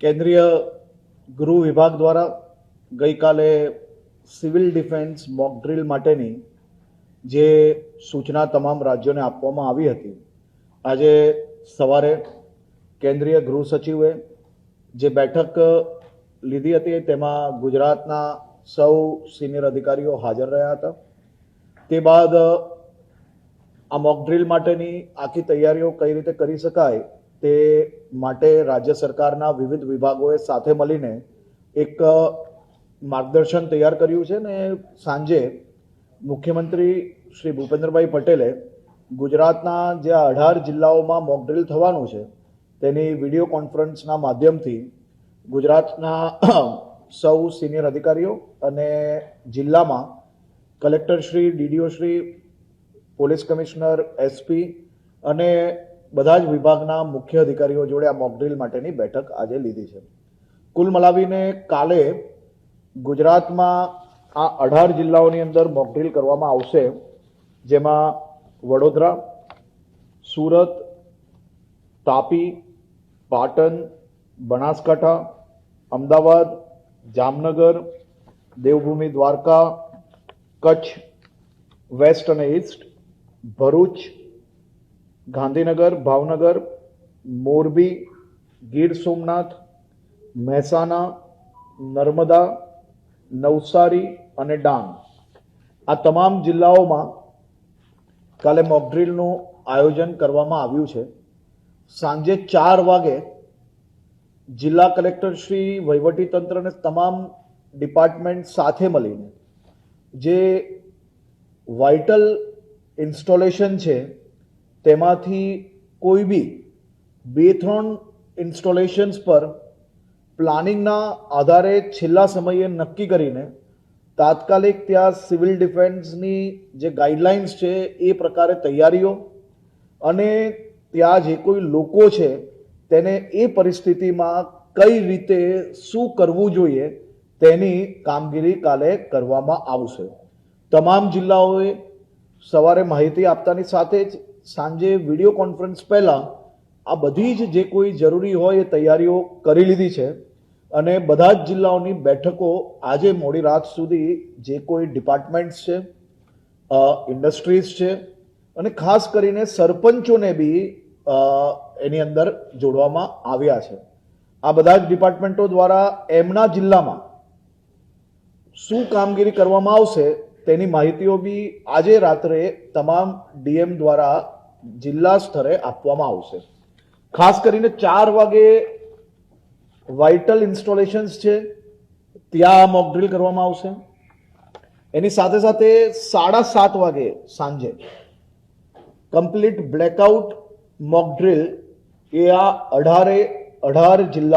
કેન્દ્રીય ગૃહ વિભાગ દ્વારા ગઈકાલે સિવિલ ડિફેન્સ મોક ડ્રીલ માટેની જે સૂચના તમામ રાજ્યોને આપવામાં આવી હતી, આજે સવારે કેન્દ્રીય ગૃહ સચિવે જે બેઠક લીધી હતી તેમાં ગુજરાતના સૌ સિનિયર અધિકારીઓ હાજર રહ્યા હતા. તે બાદ આ મોક ડ્રીલ માટેની આખી તૈયારીઓ કઈ રીતે કરી શકાય તે માટે રાજ્ય સરકારના વિવિધ વિભાગોએ સાથે મળીને એક માર્ગદર્શન તૈયાર કર્યું છે ને સાંજે મુખ્યમંત્રી શ્રી ભૂપેન્દ્રભાઈ પટેલે ગુજરાતના જે 18 જિલ્લાઓમાં મોક ડ્રીલ થવાનું છે તેની વિડીયો કોન્ફરન્સના માધ્યમથી ગુજરાતના સૌ સિનિયર અધિકારીઓ અને જિલ્લામાં collector Shri, DDO Shri, police commissioner, SP અને બધા જ વિભાગના મુખ્ય અધિકારીઓ જોડે આ મોક ડ્રીલ માટેની બેઠક આજે લીધી છે. કુલ મલાવીને કાલે ગુજરાતમાં આ 18 જિલ્લાઓની અંદર મોક ડ્રીલ કરવામાં આવશે, જેમાં વડોદરા, સુરત, તાપી, પાટણ, બનાસકાંઠા, અમદાવાદ, જામનગર, દેવભૂમિ દ્વારકા, કચ્છ વેસ્ટ અને ઈસ્ટ, ભરૂચ, ગાંધીનગર, ભાવનગર, મોરબી, ગીર સોમનાથ, મહેસાણા, નર્મદા, નવસારી અને ડાંગ, આ તમામ જિલ્લાઓમાં કાલે મોક ડ્રીલનું આયોજન કરવામાં આવ્યું છે. સાંજે 4 વાગે જિલ્લા કલેક્ટર શ્રી, વહીવટીતંત્ર અને તમામ ડિપાર્ટમેન્ટ સાથે મળીને જે વાઇટલ ઇન્સ્ટોલેશન છે તેમાંથી કોઈ બી 2-3 ઇન્સ્ટોલેશન્સ પર પ્લાનિંગના આધારે છેલ્લા સમયે નક્કી કરીને તાત્કાલિક ત્યાં સિવિલ ડિફેન્સની જે ગાઈડલાઇન્સ છે એ પ્રકારે તૈયારીઓ અને ત્યાં જે કોઈ લોકો છે તેને એ પરિસ્થિતિમાં કઈ રીતે શું કરવું જોઈએ તેની કામગીરી કાલે કરવામાં આવશે. તમામ જિલ્લાઓએ સવારે માહિતી આપતાની સાથે જ સાંજે વિડીયો કોન્ફરન્સ પહેલાં આ બધી જ જે કોઈ જરૂરી હોય એ તૈયારીઓ કરી લીધી છે અને બધા જ જિલ્લાઓની બેઠકો આજે મોડી રાત સુધી જે કોઈ ડિપાર્ટમેન્ટ્સ છે, ઇન્ડસ્ટ્રીઝ છે અને ખાસ કરીને સરપંચોને બી એની અંદર જોડવામાં આવ્યા છે. આ બધા જ ડિપાર્ટમેન્ટો દ્વારા એમના જિલ્લામાં શું કામગીરી કરવામાં આવશે તેની માહિતીઓ બી આજે રાત્રે તમામ ડીએમ દ્વારા જિલ્લા સ્તરે આપવામાં આવશે. ખાસ કરીને 4 વાગે વાઇટલ ઇન્સ્ટોલેશન્સ છે ત્યાં મોક ડ્રીલ કરવામાં આવશે. એની સાથે સાથે 7:30 વાગે સાંજે કમ્પ્લીટ બ્લેકઆઉટ મોક ડ્રીલ એ આ 18 જિલ્લા